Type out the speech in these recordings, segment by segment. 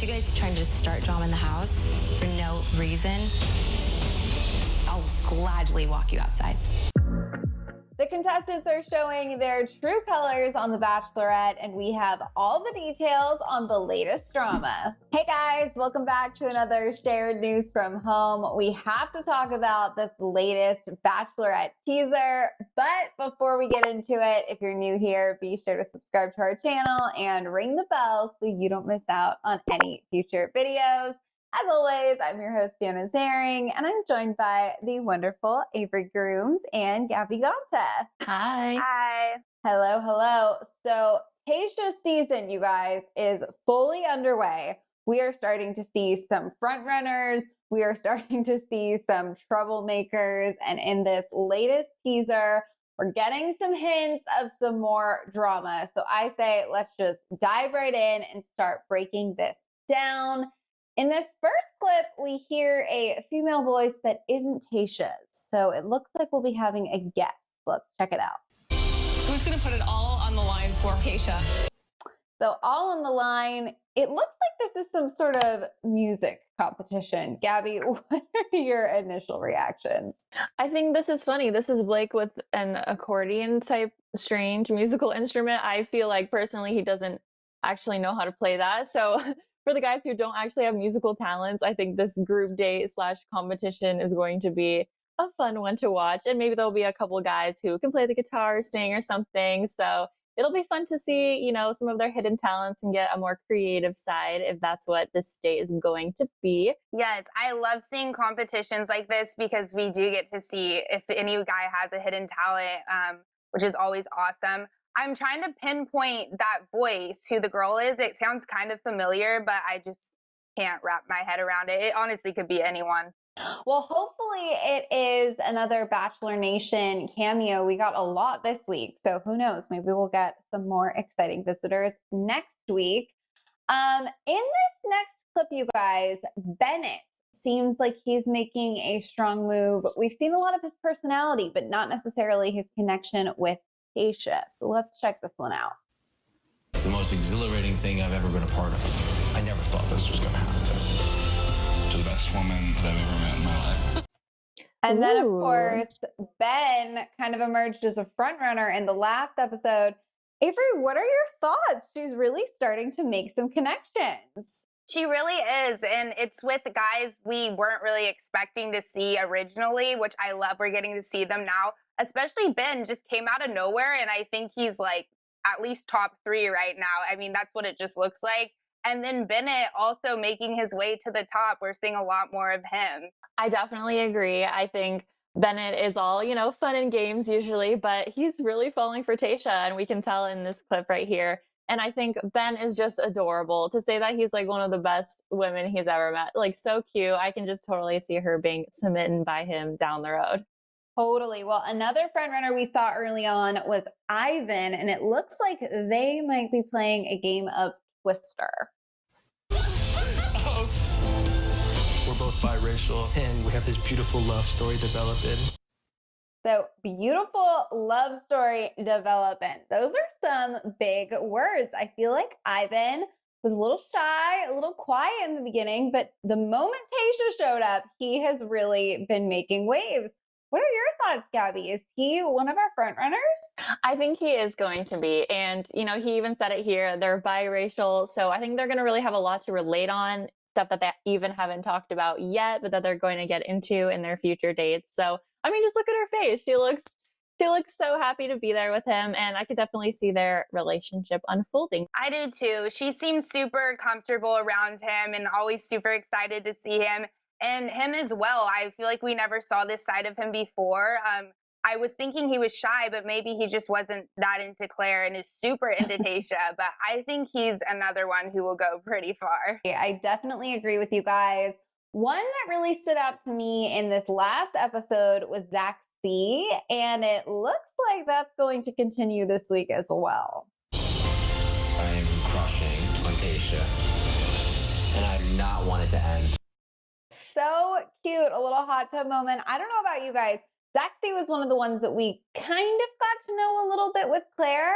you guys trying to just start drama in the house for no reason, I'll gladly walk you outside. The contestants are showing their true colors on The Bachelorette, and we have all the details on the latest drama. Hey guys, welcome back to another shared news from home. We have to talk about this latest Bachelorette teaser, but before we get into it, if you're new here, be sure to subscribe to our channel and ring the bell so you don't miss out on any future videos. As always, I'm your host, Fiona Zaring, and I'm joined by the wonderful Avery Grooms and Gabby Gonta. Hi. Hi. Hello, hello. So Tayshia's season, you guys, is fully underway. We are starting to see some frontrunners. We are starting to see some troublemakers. And in this latest teaser, we're getting some hints of some more drama. So I say, let's just dive right in and start breaking this down. In this first clip, we hear a female voice that isn't Tayshia's. So it looks like we'll be having a guest. Let's check it out. Who's going to put it all on the line for Tayshia? So all on the line, it looks like this is some sort of music competition. Gabby, what are your initial reactions? I think this is funny. This is Blake with an accordion type strange musical instrument. I feel like personally he doesn't actually know how to play that. So for the guys who don't actually have musical talents, I think this group date / competition is going to be a fun one to watch. And maybe there'll be a couple guys who can play the guitar, sing or something. So it'll be fun to see, you know, some of their hidden talents and get a more creative side if that's what this date is going to be. Yes, I love seeing competitions like this because we do get to see if any guy has a hidden talent, which is always awesome. I'm trying to pinpoint that voice, who the girl is. It sounds kind of familiar, but I just can't wrap my head around it. It honestly could be anyone. Well, hopefully it is another Bachelor Nation cameo. We got a lot this week, so who knows? Maybe we'll get some more exciting visitors next week. In this next clip, you guys, Bennet seems like he's making a strong move. We've seen a lot of his personality, but not necessarily his connection with Tayshia. So let's check this one out. It's the most exhilarating thing I've ever been a part of. I never thought this was going to happen. To the best woman that I've ever met in my life. And then, of Ooh. course, Ben kind of emerged as a front runner in the last episode. Avery, what are your thoughts? She's really starting to make some connections. She really is, and it's with guys we weren't really expecting to see originally, which I love. We're getting to see them now. Especially Ben just came out of nowhere, and I think he's like at least top 3 right now. I mean, that's what it just looks like. And then Bennet also making his way to the top. We're seeing a lot more of him. I definitely agree. I think Bennet is all, you know, fun and games usually, but he's really falling for Tayshia, and we can tell in this clip right here. And I think Ben is just adorable. To say that he's like one of the best women he's ever met, like so cute. I can just totally see her being smitten by him down the road. Totally. Well, another front runner we saw early on was Ivan, and it looks like they might be playing a game of Twister. We're both biracial, and we have this beautiful love story developing. So beautiful love story development. Those are some big words. I feel like Ivan was a little shy, a little quiet in the beginning, but the moment Tayshia showed up, he has really been making waves. What are your thoughts, Gabby? Is he one of our front runners? I think he is going to be. And, you know, he even said it here. They're biracial. So I think they're going to really have a lot to relate on, stuff that they even haven't talked about yet, but that they're going to get into in their future dates. So, I mean, just look at her face. She looks so happy to be there with him. And I could definitely see their relationship unfolding. I do too. She seems super comfortable around him and always super excited to see him. And him as well. I feel like we never saw this side of him before. I was thinking he was shy, but maybe he just wasn't that into Claire and is super into Tayshia. But I think he's another one who will go pretty far. I definitely agree with you guys. One that really stood out to me in this last episode was Zach C, and it looks like that's going to continue this week as well. I'm crushing on Tayshia, and I do not want it to end. So cute, a little hot tub moment. I don't know about you guys. Zaxi was one of the ones that we kind of got to know a little bit with Claire.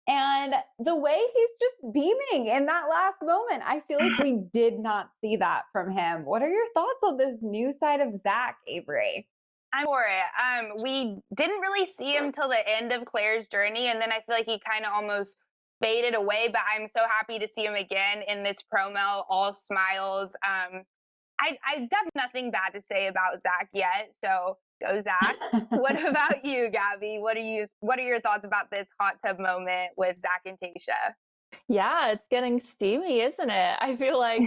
And the way he's just beaming in that last moment, I feel like we did not see that from him. What are your thoughts on this new side of Zach, Avery? I'm for it. We didn't really see him till the end of Claire's journey, and then I feel like he kind of almost faded away. But I'm so happy to see him again in this promo, all smiles. I have nothing bad to say about Zach yet, so go Zach. What about you, Gabby? What are your thoughts about this hot tub moment with Zach and Tayshia? Yeah, it's getting steamy, isn't it? I feel like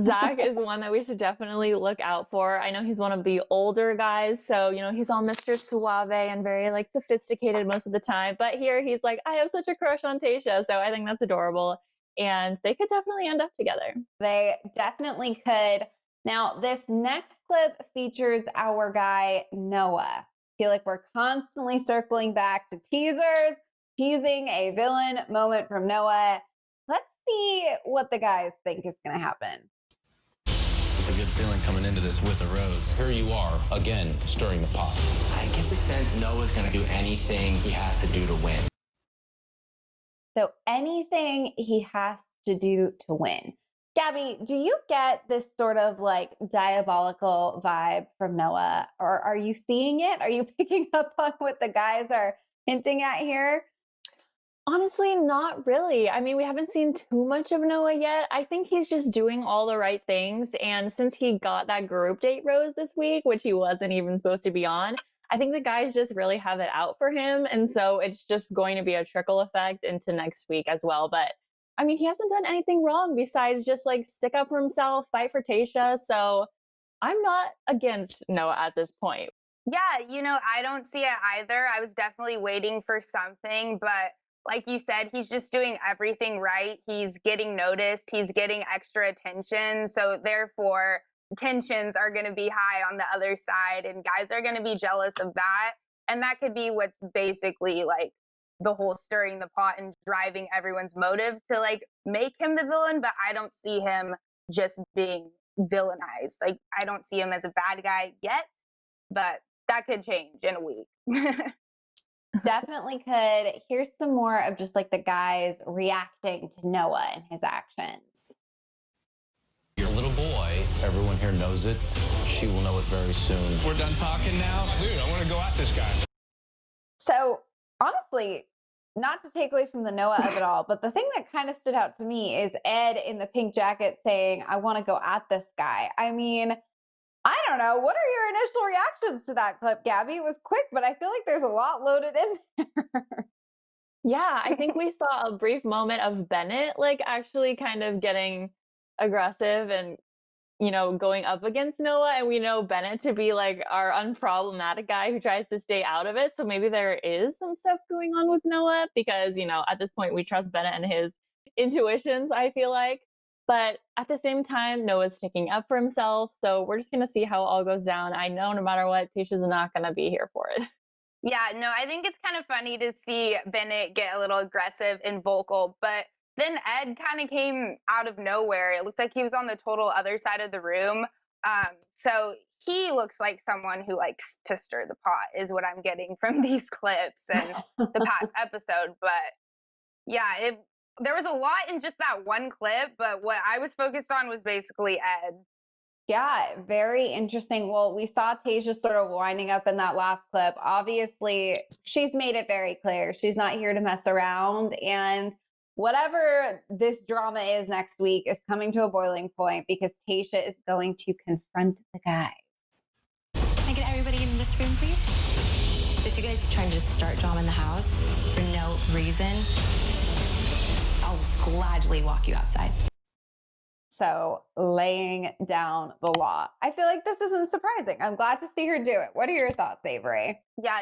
Zach is one that we should definitely look out for. I know he's one of the older guys, so he's all Mr. Suave and very like sophisticated most of the time. But here he's like, I have such a crush on Tayshia, so I think that's adorable. And they could definitely end up together. They definitely could. Now, this next clip features our guy, Noah. I feel like we're constantly circling back to teasers, teasing a villain moment from Noah. Let's see what the guys think is going to happen. It's a good feeling coming into this with a rose. Here you are, again, stirring the pot. I get the sense Noah's going to do anything he has to do to win. So anything he has to do to win. Gabby, do you get this sort of like diabolical vibe from Noah, or are you seeing it? Are you picking up on what the guys are hinting at here? Honestly, not really. I mean, we haven't seen too much of Noah yet. I think he's just doing all the right things. And since he got that group date rose this week, which he wasn't even supposed to be on, I think the guys just really have it out for him. And so it's just going to be a trickle effect into next week as well. But I mean, he hasn't done anything wrong besides just like stick up for himself, fight for Tayshia. So I'm not against Noah at this point. Yeah, I don't see it either. I was definitely waiting for something, but like you said, he's just doing everything right. He's getting noticed. He's getting extra attention. So therefore, tensions are going to be high on the other side and guys are going to be jealous of that. And that could be what's basically like the whole stirring the pot and driving everyone's motive to like make him the villain. But I don't see him just being villainized. Like, I don't see him as a bad guy yet, but that could change in a week. Definitely could. Here's some more of just like the guys reacting to Noah and his actions. Your little boy, everyone here knows it. She will know it very soon. We're done talking now? Dude, I want to go at this guy. So honestly, not to take away from the Noah of it all, but the thing that kind of stood out to me is Ed in the pink jacket saying, I want to go at this guy. I mean, I don't know. What are your initial reactions to that clip, Gabby? It was quick, but I feel like there's a lot loaded in there. Yeah, I think we saw a brief moment of Bennet like actually kind of getting aggressive and going up against Noah, and we know Bennet to be like our unproblematic guy who tries to stay out of it. So maybe there is some stuff going on with Noah because at this point we trust Bennet and his intuitions, I feel like. But at the same time, Noah's sticking up for himself. So we're just going to see how it all goes down. I know no matter what, Tayshia's not going to be here for it. Yeah, no, I think it's kind of funny to see Bennet get a little aggressive and vocal, but then Ed kind of came out of nowhere. It looked like he was on the total other side of the room. So he looks like someone who likes to stir the pot is what I'm getting from these clips and the past episode. But yeah, there was a lot in just that one clip, but what I was focused on was basically Ed. Yeah, very interesting. Well, we saw Tayshia sort of winding up in that last clip. Obviously, she's made it very clear. She's not here to mess around. And whatever this drama is next week is coming to a boiling point because Tayshia is going to confront the guys. Can I get everybody in this room, please? If you guys try to just start drama in the house for no reason, I'll gladly walk you outside. So laying down the law. I feel like this isn't surprising. I'm glad to see her do it. What are your thoughts, Avery? Yeah,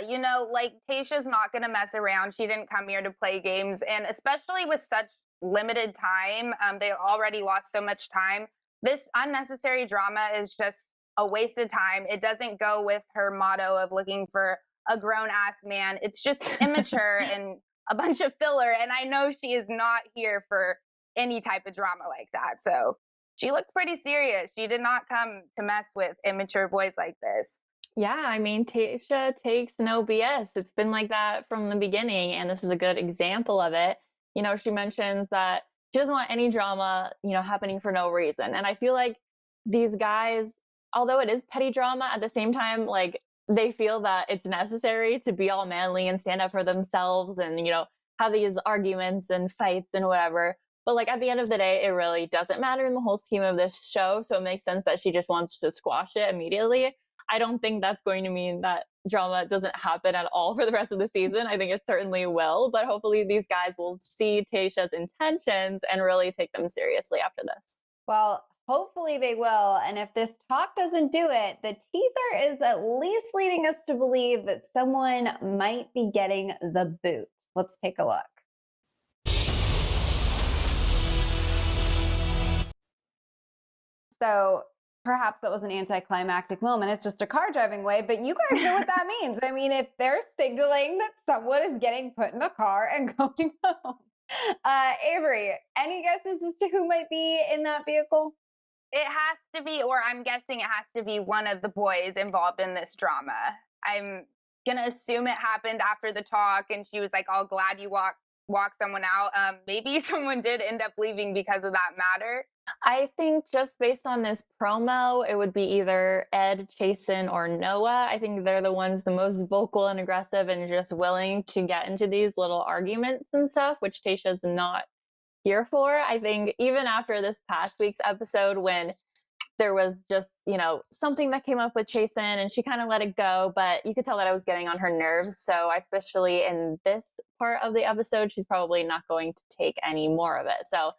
like Tayshia's not going to mess around. She didn't come here to play games. And especially with such limited time, they already lost so much time. This unnecessary drama is just a waste of time. It doesn't go with her motto of looking for a grown-ass man. It's just immature and a bunch of filler. And I know she is not here for any type of drama like that. So she looks pretty serious. She did not come to mess with immature boys like this. Yeah, I mean, Tayshia takes no BS. It's been like that from the beginning, and this is a good example of it. You know, she mentions that she doesn't want any drama, you know, happening for no reason. And I feel like these guys, although it is petty drama, at the same time, like they feel that it's necessary to be all manly and stand up for themselves and, you know, have these arguments and fights and whatever. But like at the end of the day, it really doesn't matter in the whole scheme of this show. So it makes sense that she just wants to squash it immediately. I don't think that's going to mean that drama doesn't happen at all for the rest of the season. I think it certainly will, but hopefully these guys will see Tayshia's intentions and really take them seriously after this. Well, hopefully they will. And if this talk doesn't do it, the teaser is at least leading us to believe that someone might be getting the boot. Let's take a look. So perhaps that was an anticlimactic moment. It's just a car driving away, but you guys know what that means. I mean, if they're signaling that someone is getting put in a car and going home. Avery, any guesses as to who might be in that vehicle? It has to be, or I'm guessing it has to be one of the boys involved in this drama. I'm going to assume it happened after the talk and she was like, "Oh, glad you walk someone out." Maybe someone did end up leaving because of that matter. I think just based on this promo, it would be either Ed, Chasen, or Noah. I think they're the ones the most vocal and aggressive and just willing to get into these little arguments and stuff, which Tayshia's not here for. I think even after this past week's episode, when there was just, you know, something that came up with Chasen and she kind of let it go, but you could tell that I was getting on her nerves. So especially in this part of the episode, she's probably not going to take any more of it. So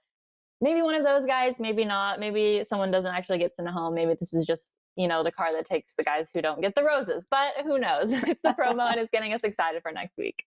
maybe one of those guys, maybe not. Maybe someone doesn't actually get sent home. Maybe this is just, you know, the car that takes the guys who don't get the roses. But who knows? It's the promo and it's getting us excited for next week.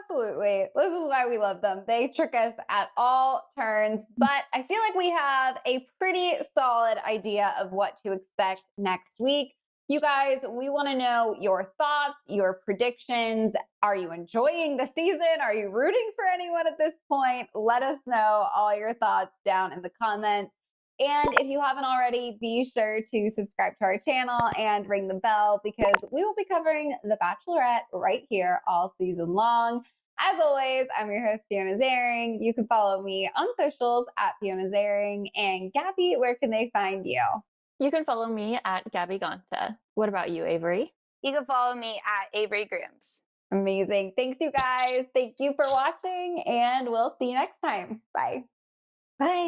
Absolutely. This is why we love them. They trick us at all turns, but I feel like we have a pretty solid idea of what to expect next week. You guys, we want to know your thoughts, your predictions. Are you enjoying the season? Are you rooting for anyone at this point? Let us know all your thoughts down in the comments. And if you haven't already, be sure to subscribe to our channel and ring the bell because we will be covering The Bachelorette right here all season long. As always, I'm your host, Fiona Zaring. You can follow me on socials at Fiona Zaring. And Gabby, where can they find you? You can follow me at Gabby Gonta. What about you, Avery? You can follow me at Avery Grooms. Amazing. Thanks, you guys. Thank you for watching, and we'll see you next time. Bye. Bye.